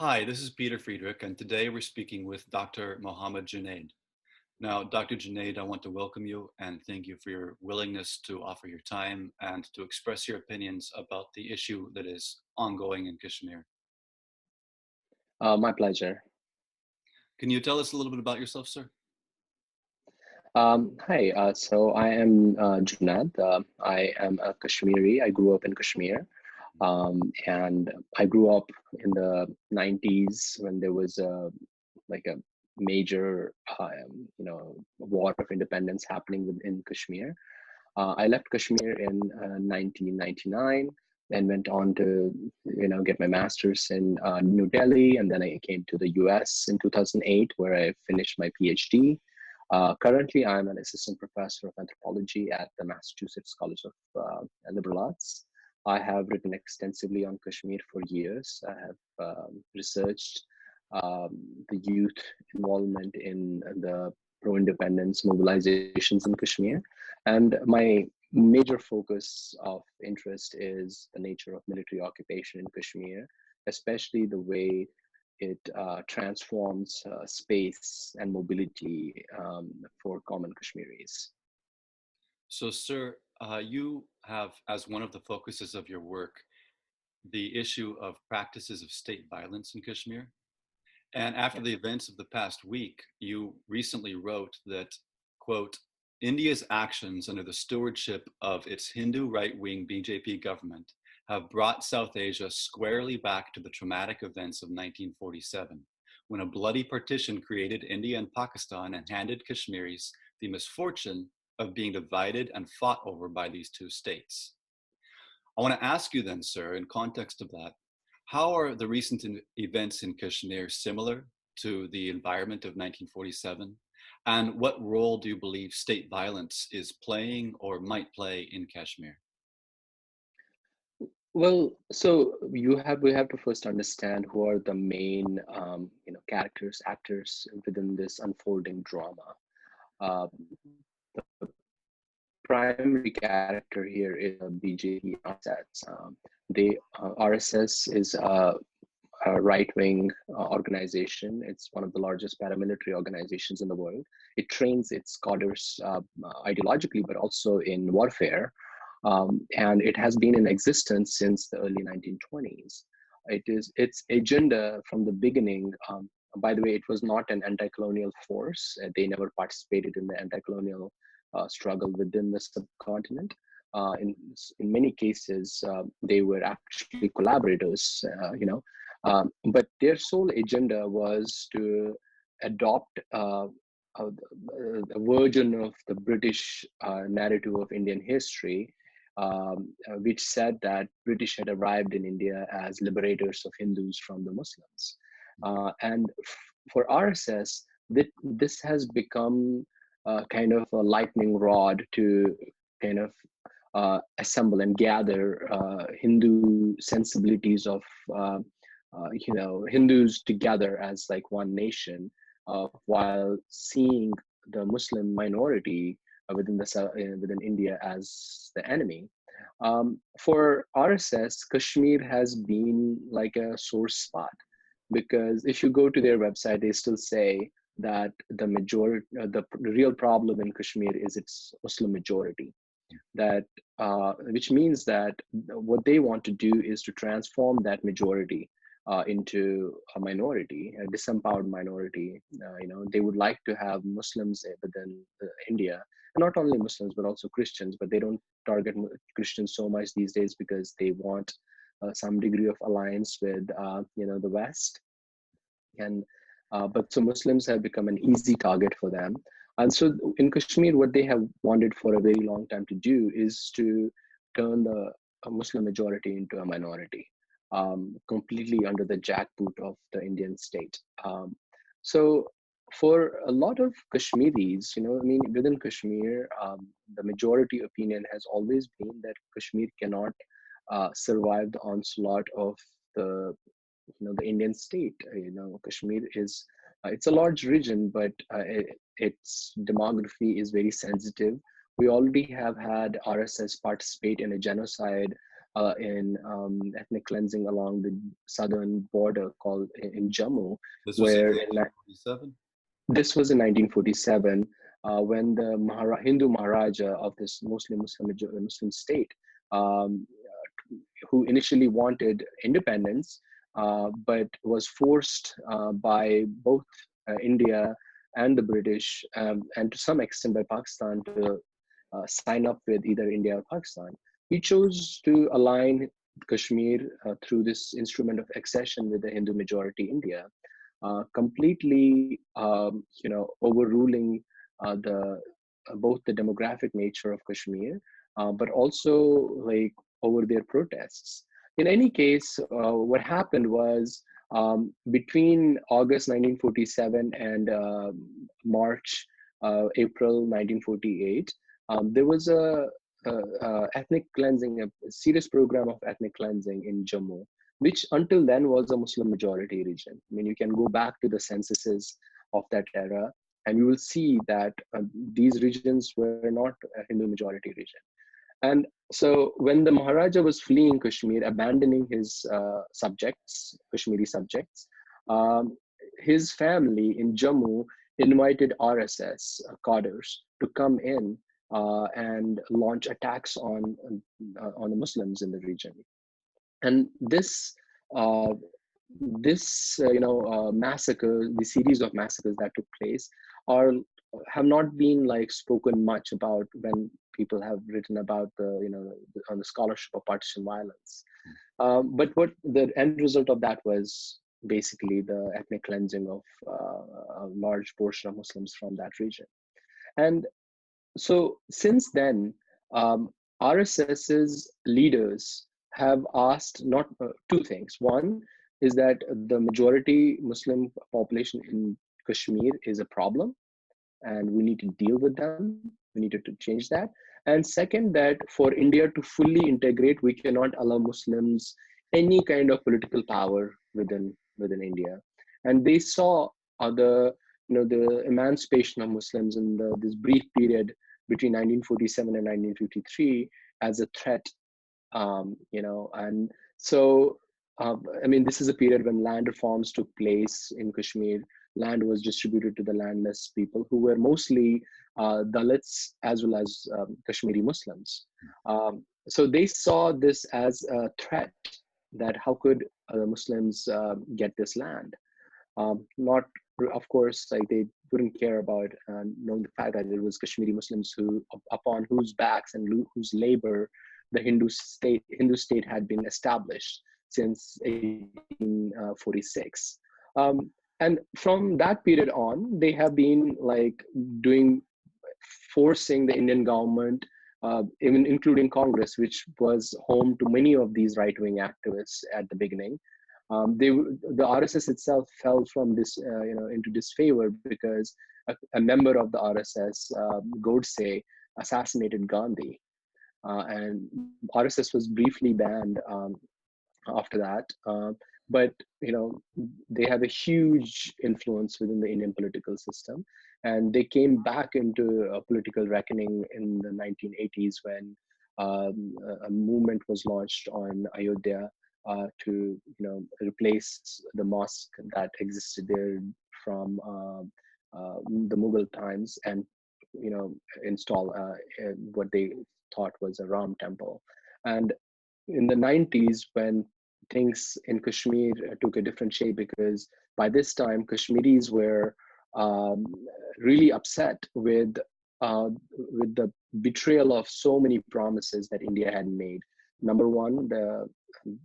Hi, this is Peter Friedrich, and today we're speaking with Dr. Mohamad Junaid. Now, Dr. Junaid, I want to welcome you and thank you for your willingness to offer your time and to express your opinions about the issue that is ongoing in Kashmir. My pleasure. Can you tell us a little bit about yourself, sir? Hi, so I am Junaid. I am a Kashmiri. I grew up in Kashmir. And I grew up in the 90s when there was a major, war of independence happening within Kashmir. I left Kashmir in 1999 and went on to, get my master's in New Delhi, and then I came to the US in 2008, where I finished my PhD. Currently, I'm an assistant professor of anthropology at the Massachusetts College of Liberal Arts. I have written extensively on Kashmir for years. I have researched the youth involvement in the pro-independence mobilizations in Kashmir. And my major focus of interest is the nature of military occupation in Kashmir, especially the way it transforms space and mobility for common Kashmiris. So, sir, you have as one of the focuses of your work the issue of practices of state violence in Kashmir. And after Yeah. the events of the past week, you recently wrote that, quote, India's actions under the stewardship of its Hindu right-wing BJP government have brought South Asia squarely back to the traumatic events of 1947, when a bloody partition created India and Pakistan and handed Kashmiris the misfortune of being divided and fought over by these two states. I want to ask you then, sir, in context of that, how are the recent events in Kashmir similar to the environment of 1947? And what role do you believe state violence is playing or might play in Kashmir? Well, so we have to first understand who are the main characters, actors within this unfolding drama. Uh, the primary character here is BJP RSS. RSS is a right-wing organization. It's one of the largest paramilitary organizations in the world. It trains its cadres ideologically, but also in warfare. And it has been in existence since the early 1920s. Its agenda from the beginning. By the way, it was not an anti-colonial force. They never participated in the anti-colonial struggle within the subcontinent. In many cases, they were actually collaborators. But their sole agenda was to adopt a version of the British narrative of Indian history, which said that British had arrived in India as liberators of Hindus from the Muslims. For RSS, this has become kind of a lightning rod to kind of assemble and gather Hindu sensibilities of Hindus together as like one nation, while seeing the Muslim minority within India as the enemy. For RSS, Kashmir has been like a sore spot, because if you go to their website, they still say that the real problem in Kashmir is its Muslim majority. That which means that what they want to do is to transform that majority into a minority, a disempowered minority. They would like to have Muslims within India, not only Muslims but also Christians. But they don't target Christians so much these days because they want some degree of alliance with the West. And but so Muslims have become an easy target for them. And so in Kashmir, what they have wanted for a very long time to do is to turn the Muslim majority into a minority, completely under the jackboot of the Indian state. So for a lot of Kashmiris, within Kashmir, the majority opinion has always been that Kashmir cannot survive the onslaught of the the Indian state. Kashmir is it's a large region, but its demography is very sensitive. We already have had RSS participate in a genocide in ethnic cleansing along the southern border called in Jammu, This was in where in 1947. this was in 1947 when the Hindu Maharaja of this mostly Muslim state, um, who initially wanted independence, but was forced by both India and the British, and to some extent by Pakistan, to sign up with either India or Pakistan. He chose to align Kashmir through this instrument of accession with the Hindu majority India, completely, overruling the both the demographic nature of Kashmir, but also like over their protests. In any case, what happened was between August 1947 and March, April 1948, there was a ethnic cleansing, a serious program of ethnic cleansing in Jammu, which until then was a Muslim majority region. I mean, you can go back to the censuses of that era, and you will see that these regions were not a Hindu majority region. And so when the Maharaja was fleeing Kashmir, abandoning his subjects, Kashmiri subjects, um, his family in Jammu invited RSS cadres to come in and launch attacks on the Muslims in the region. And uh, massacre, the series of massacres that took place, are have not been like spoken much about when people have written about on the scholarship of partition violence. But what the end result of that was basically the ethnic cleansing of a large portion of Muslims from that region. And so since then, RSS's leaders have asked not two things. One is that the majority Muslim population in Kashmir is a problem, and we need to deal with them. We need to change that. And second, that for India to fully integrate, we cannot allow Muslims any kind of political power within India. And they saw the emancipation of Muslims in this brief period between 1947 and 1953 as a threat. And so I mean, this is a period when land reforms took place in Kashmir. Land was distributed to the landless people, who were mostly Dalits as well as Kashmiri Muslims. So they saw this as a threat, that how could Muslims get this land? Not, of course, like they wouldn't care about knowing the fact that it was Kashmiri Muslims who, upon whose backs and whose labor the Hindu state had been established since 1846. And from that period on, they have been like forcing the Indian government, even including Congress, which was home to many of these right-wing activists at the beginning. The RSS itself fell from this, into disfavor because a member of the RSS, Godse, assassinated Gandhi, and RSS was briefly banned after that. But they have a huge influence within the Indian political system, and they came back into a political reckoning in the 1980s when a movement was launched on Ayodhya to replace the mosque that existed there from the Mughal times, and install what they thought was a Ram temple. And in the 90s, when things in Kashmir took a different shape, because by this time Kashmiris were um, really upset with the betrayal of so many promises that India had made. Number one, the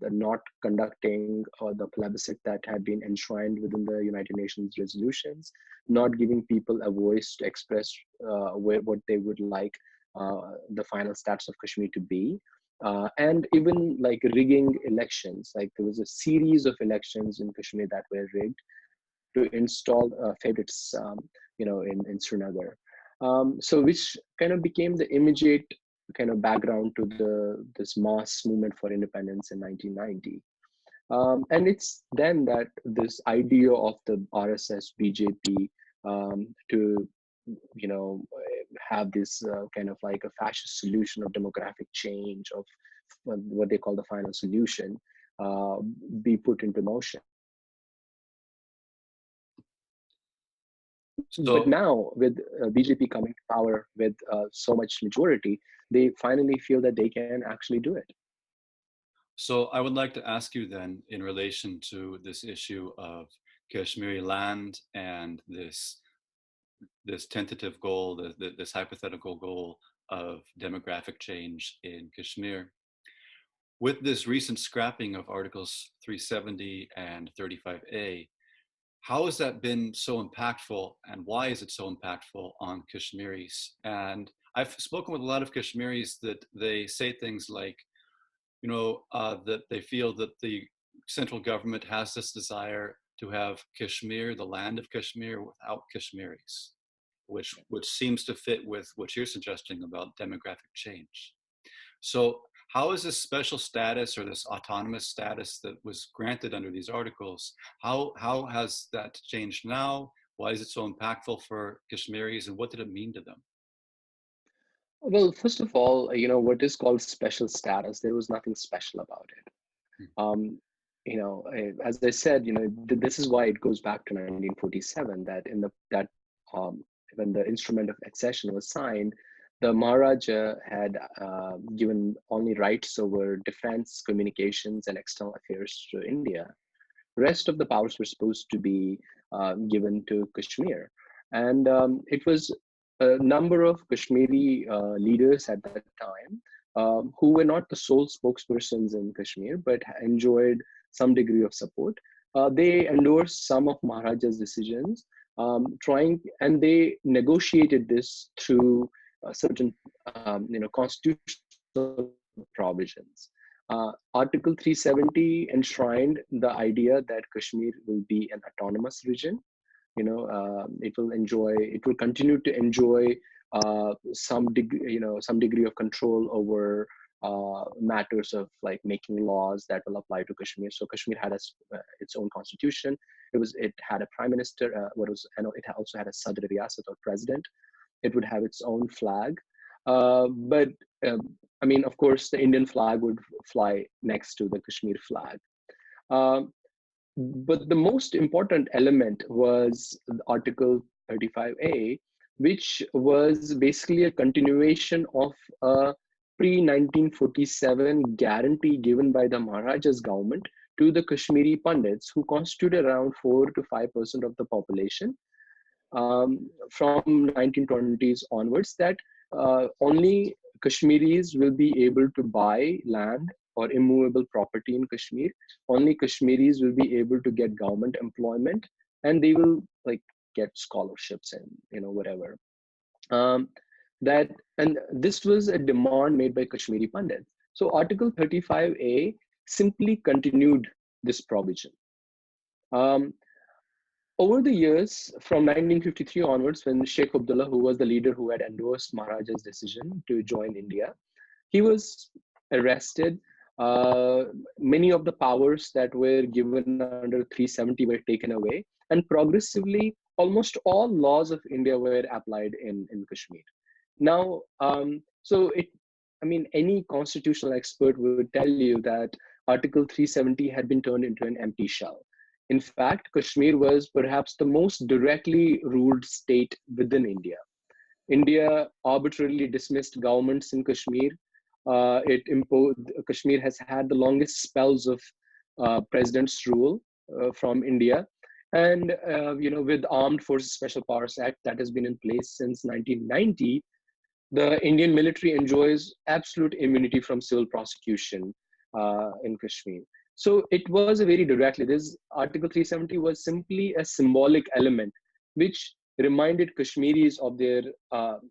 not conducting the plebiscite that had been enshrined within the United Nations resolutions, not giving people a voice to express what they would like the final status of Kashmir to be. And even like rigging elections, like there was a series of elections in Kashmir that were rigged to install favorites, in Srinagar. So which kind of became the immediate kind of background to this mass movement for independence in 1990. And it's then that this idea of the RSS BJP to you know have this kind of like a fascist solution of demographic change, of what they call the final solution be put into motion. But So, now, with BJP coming to power with so much majority, they finally feel that they can actually do it. so I would like to ask you then, in relation to this issue of Kashmiri land and this tentative goal, this hypothetical goal of demographic change in Kashmir. With this recent scrapping of Articles 370 and 35A, how has that been so impactful, and why is it so impactful on Kashmiris? And I've spoken with a lot of Kashmiris that they say things like, that they feel that the central government has this desire to have Kashmir, the land of Kashmir, without Kashmiris, which seems to fit with what you're suggesting about demographic change. So how is this special status or this autonomous status that was granted under these articles, how has that changed now? Why is it so impactful for Kashmiris, and what did it mean to them? Well, first of all, what is called special status, there was nothing special about it. Um, as I said, this is why it goes back to 1947, that um, when the instrument of accession was signed, the Maharaja had given only rights over defense, communications, and external affairs to India. Rest of the powers were supposed to be given to Kashmir. And it was a number of Kashmiri leaders at that time who were not the sole spokespersons in Kashmir, but enjoyed some degree of support. They endorsed some of Maharaja's decisions, and they negotiated this through certain, constitutional provisions. Article 370 enshrined the idea that Kashmir will be an autonomous region. It will continue to enjoy some degree of control over matters of like making laws that will apply to Kashmir. So Kashmir had its own constitution. It had a prime minister. It also had a Sadr Riyasat, or president. It would have its own flag. But I mean, of course, the Indian flag would fly next to the Kashmir flag. Um, but the most important element was Article 35A, which was basically a continuation of a pre 1947 guarantee given by the Maharaja's government to the Kashmiri Pandits, who constituted around 4 to 5% of the population from 1920s onwards, that only Kashmiris will be able to buy land or immovable property in Kashmir. Only Kashmiris will be able to get government employment, and they will like get scholarships and whatever. Um, that and this was a demand made by Kashmiri Pandits. So Article 35A simply continued this provision. Over the years, from 1953 onwards, when Sheikh Abdullah, who was the leader who had endorsed Maharaja's decision to join India, he was arrested. Many of the powers that were given under 370 were taken away, and progressively, almost all laws of India were applied in Kashmir. Now, any constitutional expert would tell you that Article 370 had been turned into an empty shell. In fact, Kashmir was perhaps the most directly ruled state within India. India arbitrarily dismissed governments in Kashmir. Kashmir has had the longest spells of president's rule from India. And, with Armed Forces Special Powers Act that has been in place since 1990, the Indian military enjoys absolute immunity from civil prosecution in Kashmir. So it was a very directly, this Article 370 was simply a symbolic element which reminded Kashmiris of their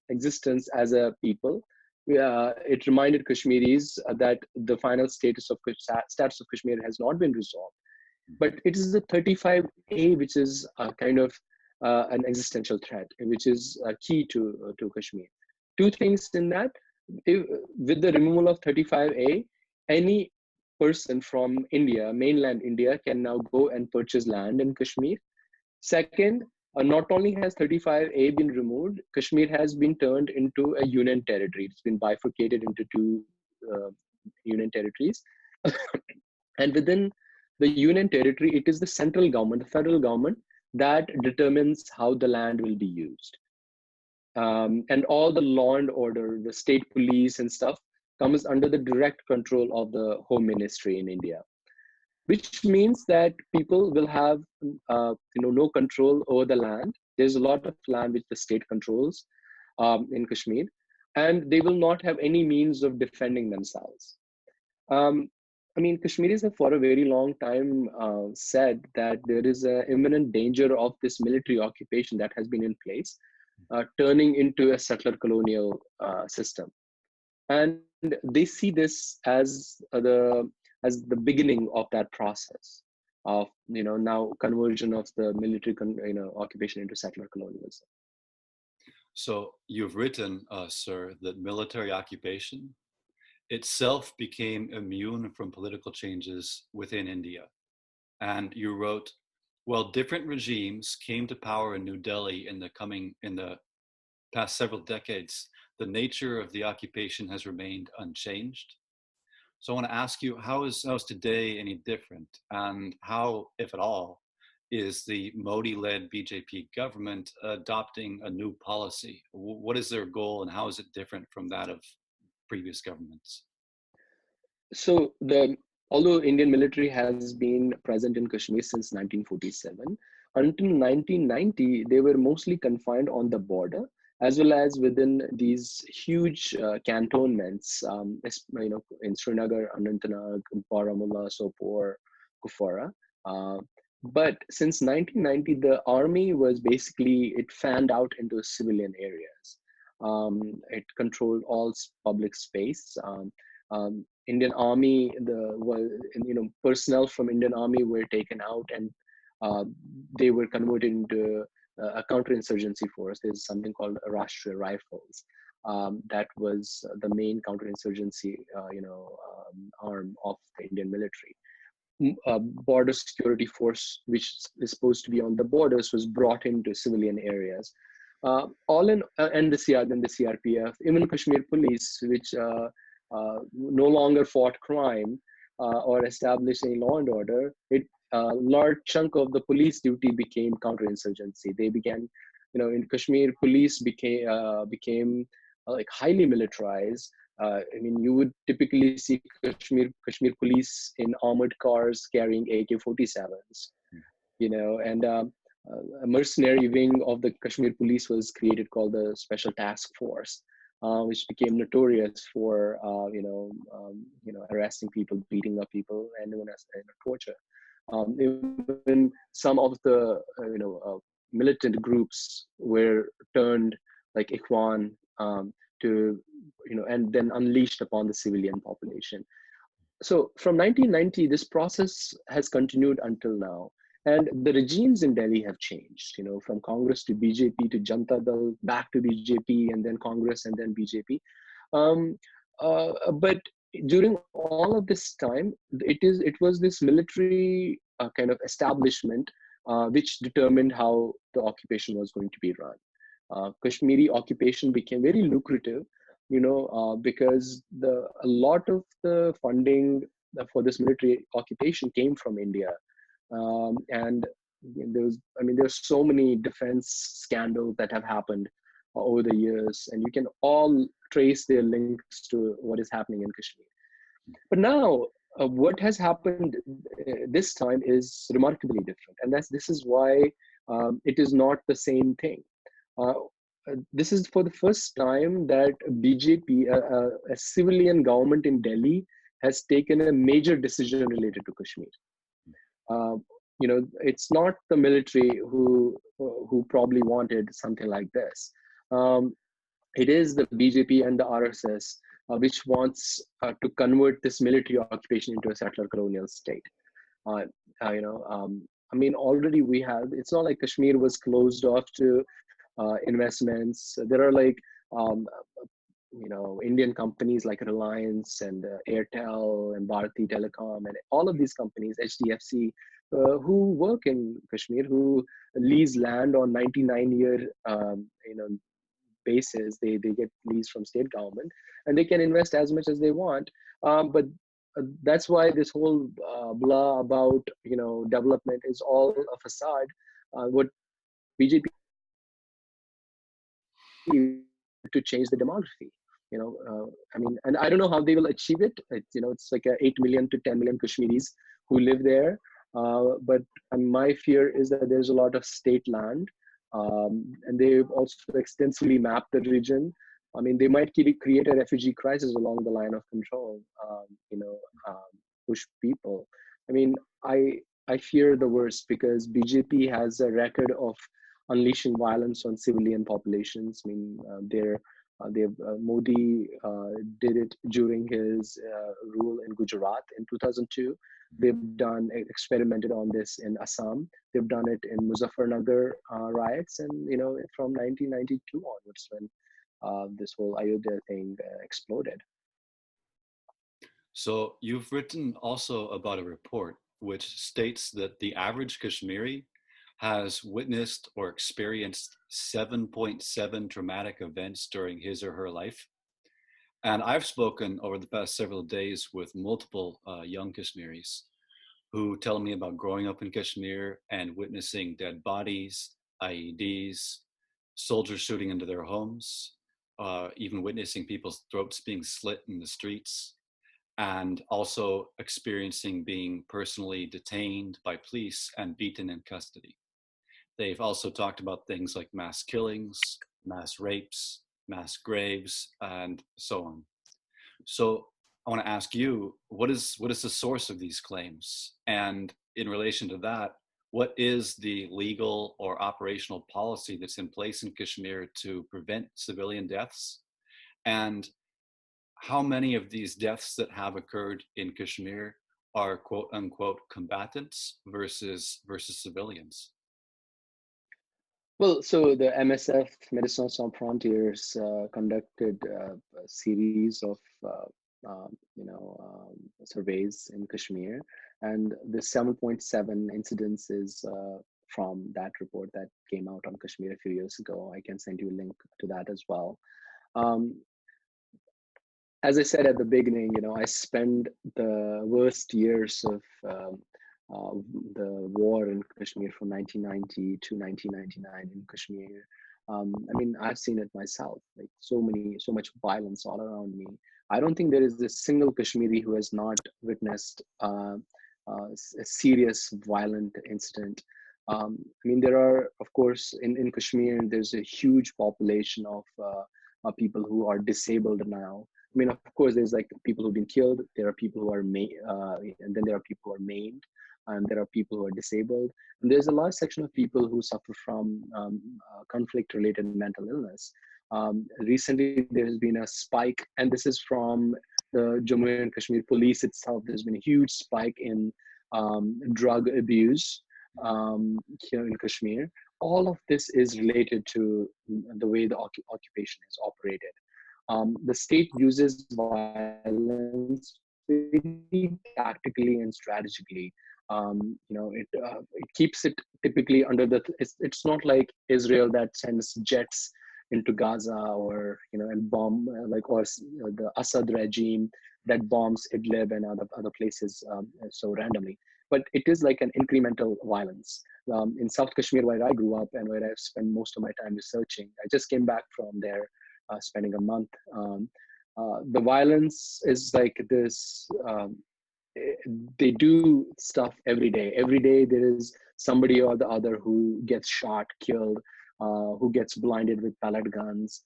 existence as a people. It reminded Kashmiris that the final status of Kashmir has not been resolved. But it is the 35A which is kind of an existential threat, which is key to Kashmir. Two things in that: with the removal of 35A, any person from India, mainland India, can now go and purchase land in Kashmir. Second, not only has 35A been removed, Kashmir has been turned into a union territory. It's been bifurcated into two union territories. And within the union territory, it is the central government, the federal government, that determines how the land will be used. And all the law and order, the state police and stuff, comes under the direct control of the Home Ministry in India, which means that people will have no control over the land. There's a lot of land which the state controls in Kashmir, and they will not have any means of defending themselves. Um, I mean, Kashmiris have for a very long time said that there is an imminent danger of this military occupation that has been in place turning into a settler colonial system, and they see this as the beginning of that process of now conversion of the military occupation into settler colonialism. So you've written, sir, that military occupation itself became immune from political changes within India. And you wrote, while different regimes came to power in New Delhi in the past several decades, the nature of the occupation has remained unchanged. So I want to ask you, how is today any different? And how, if at all, is the Modi-led BJP government adopting a new policy? What is their goal and how is it different from that of previous governments? So although Indian military has been present in Kashmir since 1947, until 1990, they were mostly confined on the border, as well as within these huge cantonments, in Srinagar, Anantnag, Baramulla, Sopore, Kupwara. But since 1990, the army was basically, it fanned out into civilian areas. It controlled all public space. Indian Army, personnel from Indian Army were taken out, and they were converted into a counterinsurgency force. There's something called Rashtriya Rifles. That was the main counterinsurgency, arm of the Indian military. Border security force, which is supposed to be on the borders, was brought into civilian areas. And the CRPF, even Kashmir Police, which no longer fought crime or established any law and order. A large chunk of the police duty became counterinsurgency. They began, in Kashmir, police became like highly militarized. I mean, you would typically see Kashmir police in armored cars carrying AK-47s, and a mercenary wing of the Kashmir police was created called the Special Task Force, which became notorious for arresting people, beating up people, and even as torture. Even some of the militant groups were turned like Ikhwan to and then unleashed upon the civilian population. So from 1990, this process has continued until now. And the regimes in Delhi have changed, from Congress to BJP to Janata Dal, back to BJP, and then Congress, and then BJP. But during all of this time, it was this military kind of establishment which determined how the occupation was going to be run. Kashmiri occupation became very lucrative, because a lot of the funding for this military occupation came from India. And there's so many defense scandals that have happened over the years, and you can all trace their links to what is happening in Kashmir. But now, what has happened this time is remarkably different, and this is why it is not the same thing. This is for the first time that BJP, a civilian government in Delhi, has taken a major decision related to Kashmir. It's not the military who probably wanted something like this. It is the BJP and the RSS which wants to convert this military occupation into a settler colonial state. Already we have. It's not like Kashmir was closed off to investments. There are Indian companies like Reliance and Airtel and Bharti Telecom and all of these companies, HDFC, who work in Kashmir, who lease land on 99-year basis. They get lease from state government, and they can invest as much as they want. But that's why this whole blah about development is all a facade. What BJP to change the demography. I mean, and I don't know how they will achieve it. It's like 8 million to 10 million Kashmiris who live there. But my fear is that there's a lot of state land, and they've also extensively mapped the region. I mean, they might create a refugee crisis along the line of control. Push people. I mean, I fear the worst because BJP has a record of unleashing violence on civilian populations. I mean, Modi did it during his rule in Gujarat in 2002. They've experimented on this in Assam. They've done it in Muzaffarnagar riots, and from 1992 onwards, when this whole Ayodhya thing exploded. So you've written also about a report which states that the average Kashmiri has witnessed or experienced 7.7 traumatic events during his or her life. And I've spoken over the past several days with multiple young Kashmiris who tell me about growing up in Kashmir and witnessing dead bodies, IEDs, soldiers shooting into their homes, even witnessing people's throats being slit in the streets, and also experiencing being personally detained by police and beaten in custody. They've also talked about things like mass killings, mass rapes, mass graves, and so on. So I want to ask you, what is the source of these claims? And in relation to that, what is the legal or operational policy that's in place in Kashmir to prevent civilian deaths? And how many of these deaths that have occurred in Kashmir are quote unquote combatants versus civilians? Well, so the MSF, Médecins Sans Frontières, conducted a series of surveys in Kashmir, and the 7.7 incidents is from that report that came out on Kashmir a few years ago. I can send you a link to that as well. As I said at the beginning, I spent the worst years of the war in Kashmir from 1990 to 1999 in Kashmir. I mean, I've seen it myself, like so much violence all around me. I don't think there is a single Kashmiri who has not witnessed a serious violent incident. I mean, there are, of course, in Kashmir, there's a huge population of people who are disabled now. I mean, of course, there's like people who've been killed. There are people who are and then there are people who are maimed, and there are people who are disabled. And there's a large section of people who suffer from conflict-related mental illness. Recently, there's been a spike, and this is from the Jammu and Kashmir police itself. There's been a huge spike in drug abuse here in Kashmir. All of this is related to the way the occupation is operated. The state uses violence very tactically and strategically. It keeps it typically under it's not like Israel that sends jets into Gaza or and bomb or the Assad regime that bombs Idlib and other places so randomly. But it is like an incremental violence. In South Kashmir, where I grew up and where I've spent most of my time researching, I just came back from there, spending a month. The violence is like this. They do stuff every day. Every day there is somebody or the other who gets shot, killed, who gets blinded with pellet guns,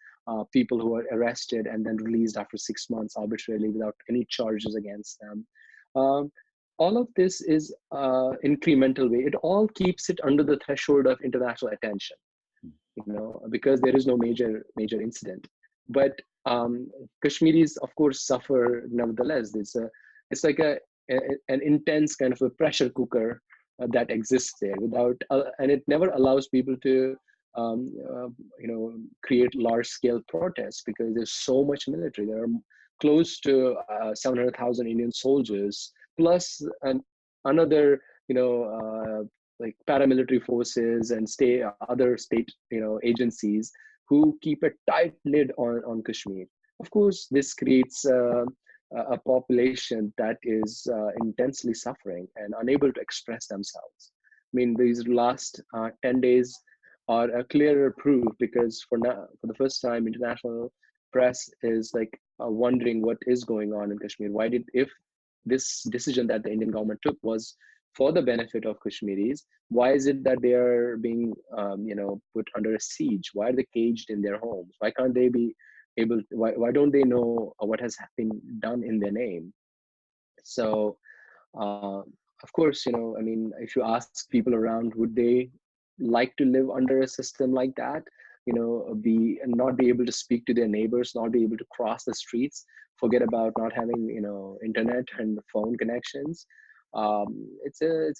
people who are arrested and then released after 6 months arbitrarily without any charges against them. All of this is incremental way. It all keeps it under the threshold of international attention, because there is no major incident. But Kashmiris, of course, suffer nevertheless. It's like an intense kind of a pressure cooker that exists there and it never allows people to create large scale protests because there's so much military. There are close to 700,000 Indian soldiers plus another like paramilitary forces and other state agencies who keep a tight lid on Kashmir. Of course, this creates a population that is intensely suffering and unable to express themselves. I mean, these last 10 days are a clearer proof, because for now, for the first time, international press is like wondering what is going on in Kashmir. Why did, if this decision that the Indian government took was for the benefit of Kashmiris, why is it that they are being, put under a siege? Why are they caged in their homes? Why can't they be able to, why don't they know what has been done in their name? So uh, of course, I mean, if you ask people around, would they like to live under a system like that? Be not be able to speak to their neighbors, not be able to cross the streets, forget about not having, internet and phone connections. It's a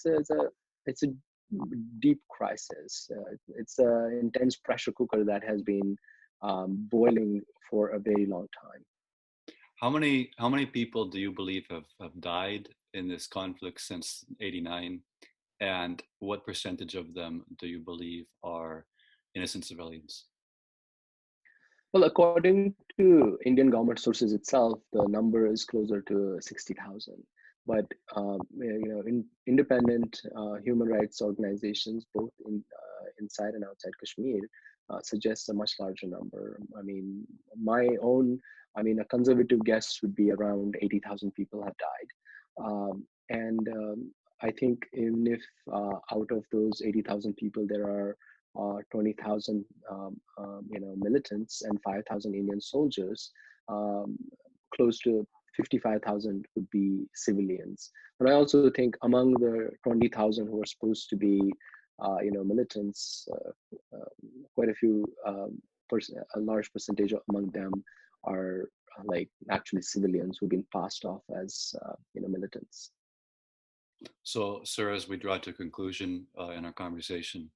deep crisis. It's an intense pressure cooker that has been boiling for a very long time. How many people do you believe have died in this conflict since '89, and what percentage of them do you believe are innocent civilians? Well, according to Indian government sources itself, the number is closer to 60,000. But independent human rights organizations, both inside and outside Kashmir, suggest a much larger number. I mean, a conservative guess would be around 80,000 people have died. And I think even if out of those 80,000 people, there are 20,000 militants and 5,000 Indian soldiers, um, close to 55,000 would be civilians. But I also think among the 20,000 who are supposed to be militants, quite a few, a large percentage among them are like actually civilians who've been passed off as militants. So, sir, as we draw to a conclusion in our conversation,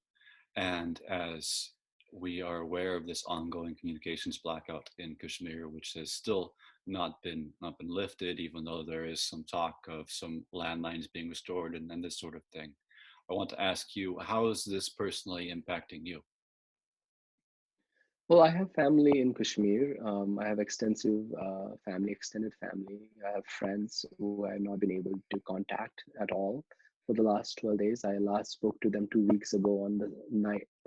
and as we are aware of this ongoing communications blackout in Kashmir, which has still not been lifted, even though there is some talk of some landlines being restored and this sort of thing, I want to ask you, how is this personally impacting you? Well, I have family in Kashmir. I have extensive family, extended family. I have friends who I have not been able to contact at all for the last 12 days. I last spoke to them 2 weeks ago on the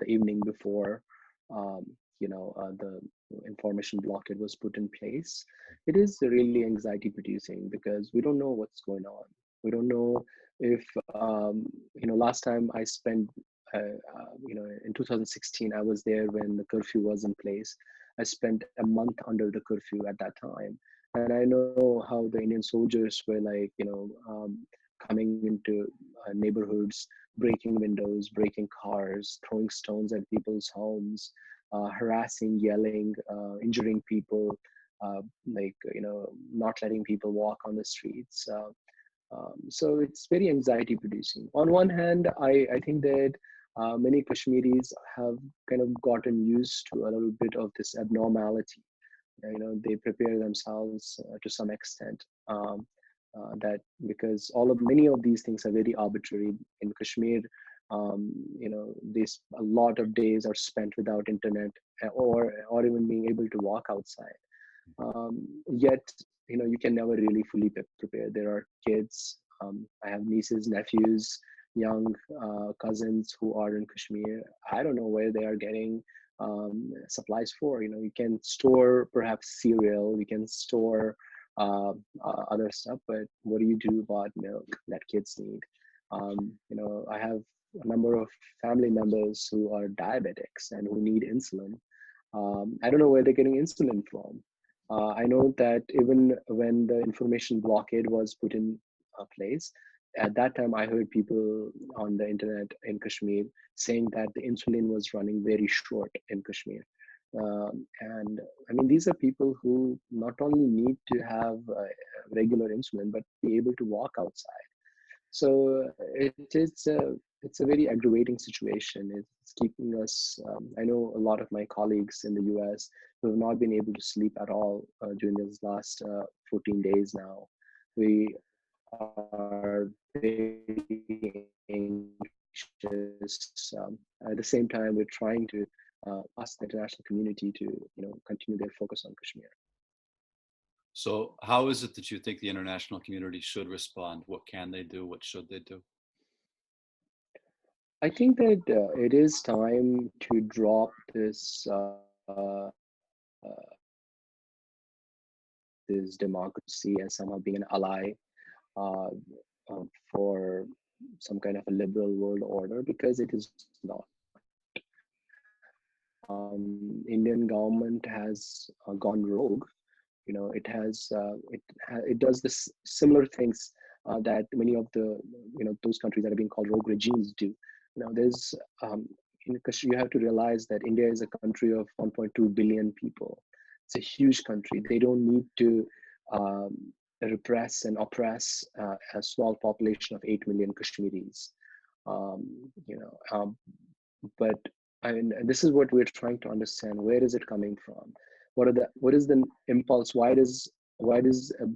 evening before, um, the information blockade was put in place. It is really anxiety producing because we don't know what's going on. We don't know if, last time I spent in 2016, I was there when the curfew was in place. I spent a month under the curfew at that time, and I know how the Indian soldiers were like, coming into neighborhoods, breaking windows, breaking cars, throwing stones at people's homes, harassing, yelling, injuring people, not letting people walk on the streets. So it's very anxiety producing. On one hand, I think that many Kashmiris have kind of gotten used to a little bit of this abnormality. They prepare themselves to some extent. That because all of many of these things are very arbitrary in Kashmir. A lot of days are spent without internet, or even being able to walk outside. Yet, you can never really fully prepare. There are kids. I have nieces, nephews, young cousins who are in Kashmir. I don't know where they are getting supplies for. You can store perhaps cereal, you can store other stuff, but what do you do about milk that kids need? I have a number of family members who are diabetics and who need insulin. I don't know where they're getting insulin from. I know that even when the information blockade was put in place, at that time I heard people on the internet in Kashmir saying that the insulin was running very short in Kashmir. And I mean, these are people who not only need to have regular insulin, but be able to walk outside. So it's a very aggravating situation. It's keeping us. I know a lot of my colleagues in the U.S. who have not been able to sleep at all during this last 14 days now. We are very anxious. At the same time, we're trying to ask the international community to continue their focus on Kashmir. So, how is it that you think the international community should respond? What can they do? What should they do? I think that it is time to drop this democracy as somehow being an ally uh, for some kind of a liberal world order, because it is not. Indian government has gone rogue. It has it does this similar things that many of the those countries that are being called rogue regimes do. There's because you have to realize that India is a country of 1.2 billion people. It's a huge country. They don't need to um, repress and oppress a small population of 8 million Kashmiris. um, you know um, but I mean, this is what we're trying to understand. Where is it coming from? What is the impulse? Why does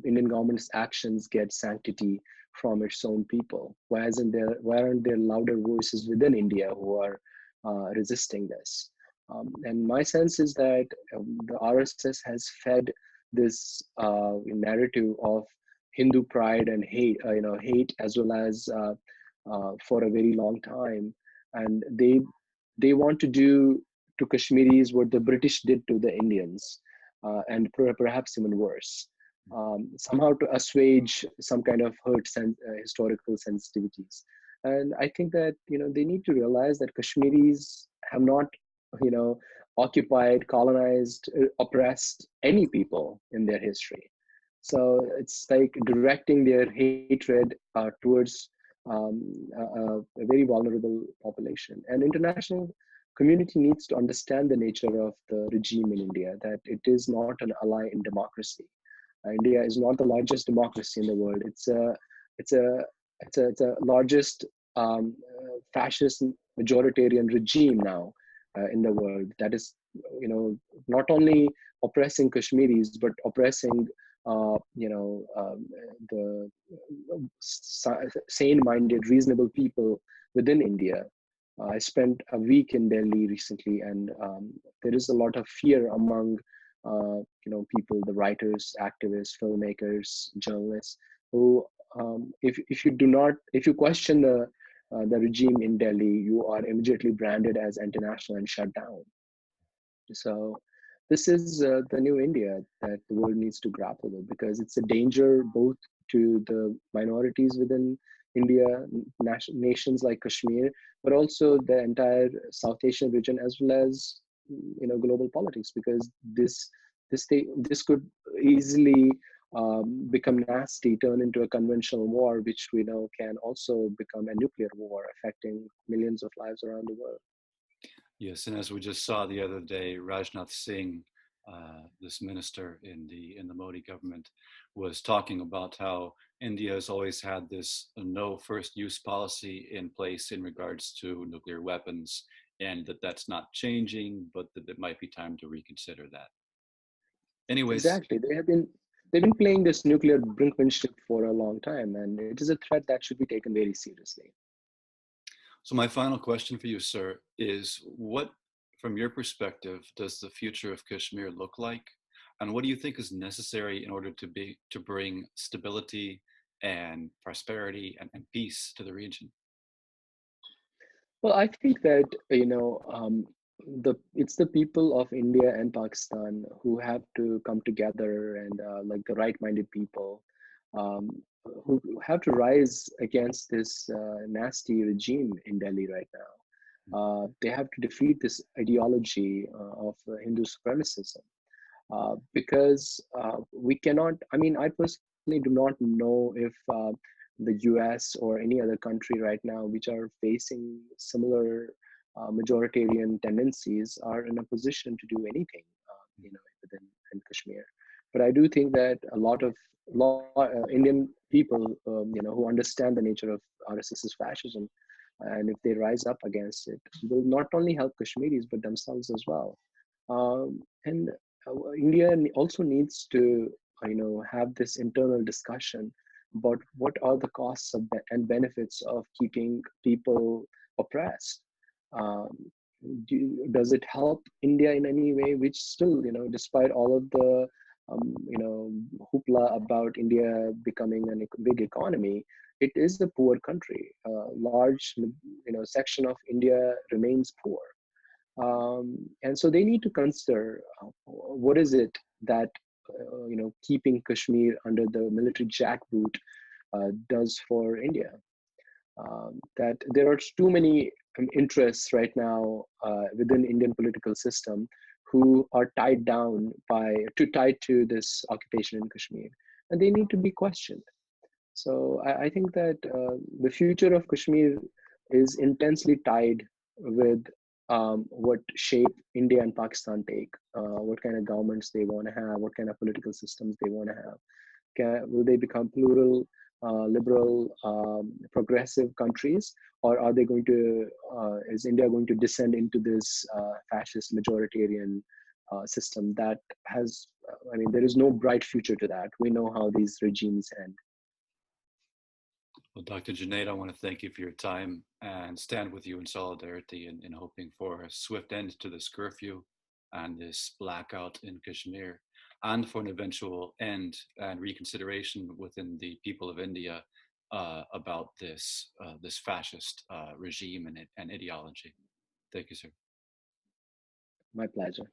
Indian government's actions get sanctity from its own people? Why aren't there louder voices within India who are resisting this? And my sense is that the RSS has fed this narrative of Hindu pride and hate, as well as for a very long time. And they want to do to Kashmiris what the British did to the Indians, and perhaps even worse. Somehow to assuage some kind of historical sensitivities. And I think that they need to realize that Kashmiris have not, you know, occupied, colonized, oppressed any people in their history. So it's like directing their hatred towards a very vulnerable population. And international community needs to understand the nature of the regime in India, that it is not an ally in democracy. India is not the largest democracy in the world. It's a it's a largest fascist majoritarian regime now in the world, that is not only oppressing Kashmiris but oppressing the sane-minded, reasonable people within India. I spent a week in Delhi recently, and there is a lot of fear among people, the writers, activists, filmmakers, journalists, who if you question the regime in Delhi, you are immediately branded as anti-national and shut down. So this is the new India that the world needs to grapple with, because it's a danger both to the minorities within India, nations like Kashmir, but also the entire South Asian region, as well as global politics, because this could easily become nasty, turn into a conventional war, which we know can also become a nuclear war, affecting millions of lives around the world. Yes, and as we just saw the other day, Rajnath Singh, this minister in the Modi government, was talking about how India has always had this no first use policy in place in regards to nuclear weapons, and that that's not changing, but that it might be time to reconsider that. Anyways, Exactly. They've been playing this nuclear brinkmanship for a long time, and it is a threat that should be taken very seriously. so my final question for you, sir, is what, from your perspective, does the future of Kashmir look like? And what do you think is necessary in order to bring stability and prosperity and peace to the region? Well, I think that it's the people of India and Pakistan who have to come together, and like the right-minded people, um, who have to rise against this nasty regime in Delhi right now. They have to defeat this ideology of Hindu supremacism, because we cannot. I mean, I personally do not know if the US or any other country right now, which are facing similar majoritarian tendencies, are in a position to do anything, within in Kashmir. But I do think that a lot of Indian people, who understand the nature of RSS's fascism, and if they rise up against it, will not only help Kashmiris but themselves as well. And India also needs to, have this internal discussion about what are the costs and benefits of keeping people oppressed. Um, does it help India in any way? Which still, despite all of the hoopla about India becoming a big economy, it is a poor country. A large, section of India remains poor, and so they need to consider what is it that keeping Kashmir under the military jackboot does for India. That there are too many interests right now within Indian political system who are tied to this occupation in Kashmir, and they need to be questioned. So I think that the future of Kashmir is intensely tied with what shape India and Pakistan take, what kind of governments they want to have, what kind of political systems they want to have. Will they become plural, liberal, progressive countries, or are they going to? Is India going to descend into this fascist majoritarian system that has? I mean, there is no bright future to that. We know how these regimes end. Well, Dr. Junaid, I want to thank you for your time and stand with you in solidarity in hoping for a swift end to this curfew and this blackout in Kashmir, and for an eventual end and reconsideration within the people of India about this fascist regime and ideology. Thank you, sir. My pleasure.